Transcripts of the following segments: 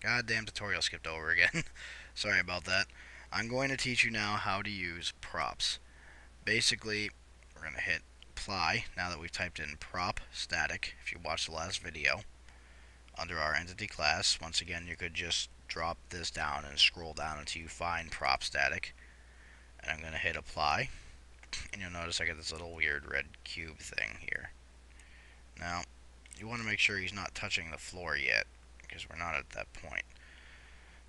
Goddamn tutorial skipped over again. Sorry about that. I'm going to teach you now how to use props. Basically, we're going to hit apply now that we've typed in prop static. If you watched the last video, under our entity class, once again, you could just drop this down and scroll down until you find prop static. And I'm going to hit apply. And you'll notice I get this little weird red cube thing here. Now, you want to make sure he's not touching the floor yet, because we're not at that point.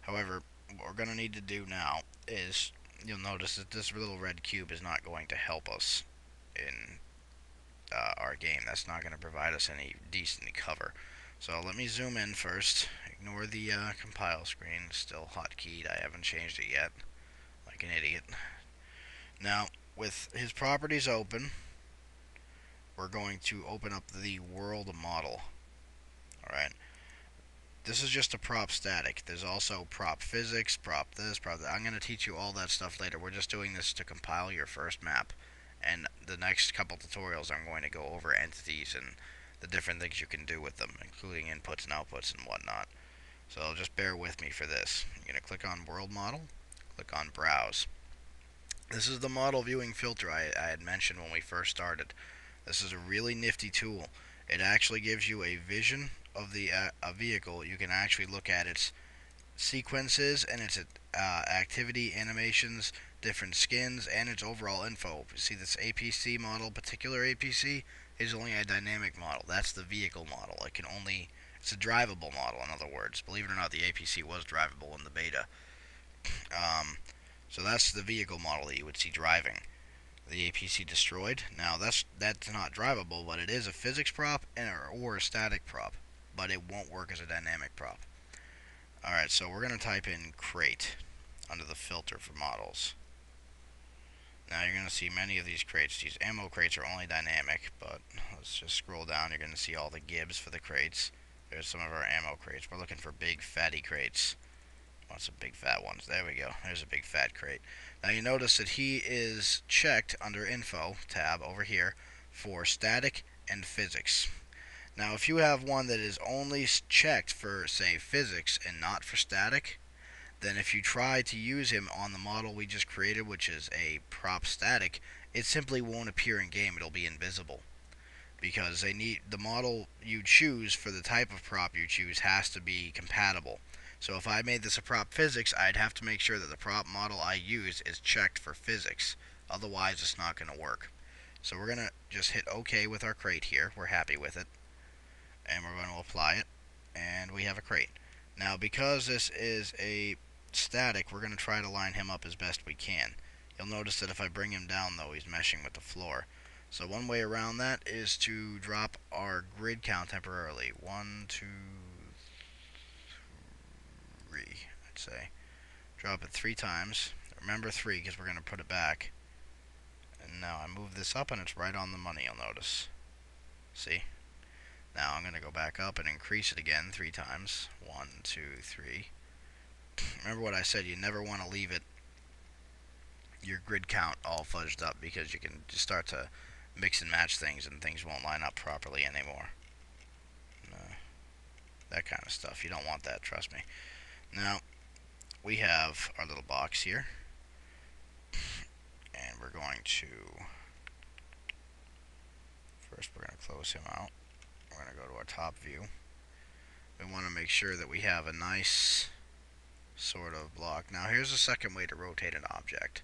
However, what we're going to need to do now is, you'll notice that this little red cube is not going to help us in our game. That's not going to provide us any decent cover. So let me zoom in first. Ignore the compile screen. It's still hotkeyed. I haven't changed it yet, like an idiot. Now, with his properties open, we're going to open up the world model. Alright. This is just a prop static. There's also prop physics, prop this, prop that. I'm going to teach you all that stuff later. We're just doing this to compile your first map. And the next couple tutorials I'm going to go over entities and the different things you can do with them, including inputs and outputs and whatnot. So just bear with me for this. You're going to click on world model, click on browse. This is the model viewing filter I had mentioned when we first started. This is a really nifty tool. It actually gives you a vision of the a vehicle. You can actually look at its sequences and its activity, animations, different skins, and its overall info. You see this APC model, particular APC, is only a dynamic model. That's the vehicle model. It's a drivable model, in other words. Believe it or not, the APC was drivable in the beta. So that's the vehicle model that you would see driving. The APC destroyed. Now that's not drivable, but it is a physics prop or a static prop, but it won't work as a dynamic prop. Alright, so we're going to type in crate under the filter for models. Now you're going to see many of these crates. These ammo crates are only dynamic, but let's just scroll down. You're going to see all the gibs for the crates. There's some of our ammo crates. We're looking for big fatty crates. Want some big fat ones. There we go. There's a big fat crate. Now you notice that he is checked under info tab over here for static and physics. Now if you have one that is only checked for, say, physics and not for static, then if you try to use him on the model we just created, which is a prop static, it simply won't appear in game. It'll be invisible, because the model you choose for the type of prop you choose has to be compatible. So if I made this a prop physics, I'd have to make sure that the prop model I use is checked for physics. Otherwise, it's not going to work. So we're going to just hit OK with our crate here. We're happy with it. And we're going to apply it. And we have a crate. Now, because this is a static, we're going to try to line him up as best we can. You'll notice that if I bring him down, though, he's meshing with the floor. So one way around that is to drop our grid count temporarily. 1, 2, 3, I'd say. Drop it 3 times. Remember 3 because we're going to put it back. And now I move this up and it's right on the money, you'll notice. See? Now I'm going to go back up and increase it again 3 times. 1, 2, 3. Remember what I said, you never want to leave your grid count all fudged up, because you can just start to mix and match things and things won't line up properly anymore. That kind of stuff. You don't want that, trust me. Now, we have our little box here. And we're going to... First, we're going to close him out. We're going to go to our top view. We want to make sure that we have a nice sort of block. Now, here's a second way to rotate an object.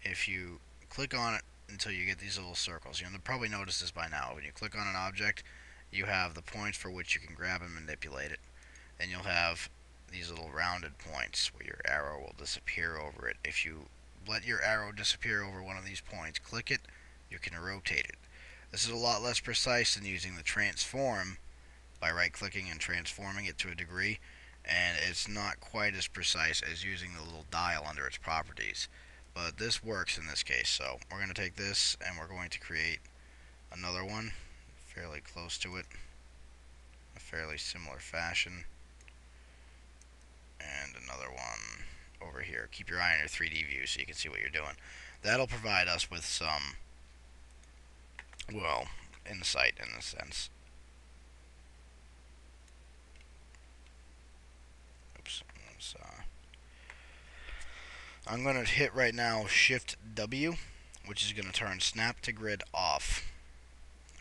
If you click on it until you get these little circles, you'll probably notice this by now. When you click on an object, you have the points for which you can grab and manipulate it. Then you'll have these little rounded points where your arrow will disappear over it. If you let your arrow disappear over one of these points, click it, you can rotate it. This is a lot less precise than using the transform by right-clicking and transforming it to a degree, and it's not quite as precise as using the little dial under its properties. But this works in this case, so we're going to take this and we're going to create another one fairly close to it, a fairly similar fashion, and another one over here. Keep your eye on your 3D view so you can see what you're doing. That'll provide us with some, well, insight in a sense. I'm going to hit right now Shift W, which is going to turn snap to grid off.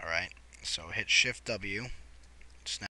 Alright, so hit Shift W, snap